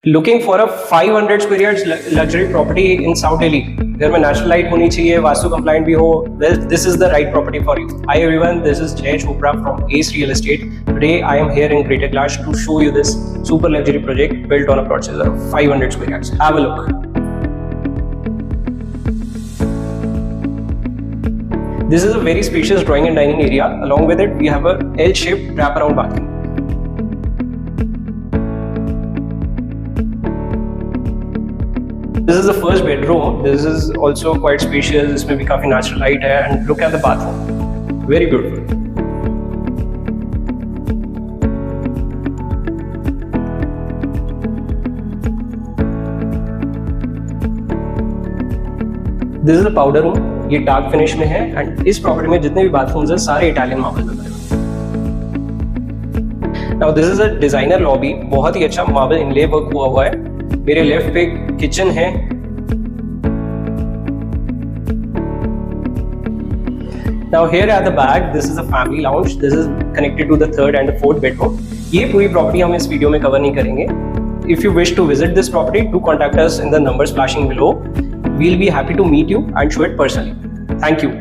Looking for a 500 square yards luxury property in South Delhi, घर में natural light होनी चाहिए, वास्तु कंप्लाइंट भी हो, well, this is the right property for you. Hi everyone, this is 𝗨𝗃𝗄𝗵 from Ace Real Estate. Today I am here in Greater Kailash to show you this super luxury project built on a plot size of 500 square yards. Have a look. This is a very spacious drawing and dining area. Along with it, we have a L-shaped wraparound balcony. This is the first bedroom. This is also quite spacious. इसमें भी काफी natural light है, and look at the bathroom. Very beautiful. This is the powder room. ये dark finish में है, and इस property में जितने भी bathrooms हैं सारे Italian marble में बने हुए हैं. Now this is a designer lobby. बहुत ही अच्छा marble inlay work हुआ हुआ है. मेरे लेफ्ट पे किचन है. Now here at the back, this is a family lounge. This is connected to the third and the fourth bedroom. ये पूरी प्रॉपर्टी हम इस वीडियो में कवर नहीं करेंगे. If you wish to visit this property, do contact us in the numbers flashing below. We'll be happy to meet you and show it personally. Thank you.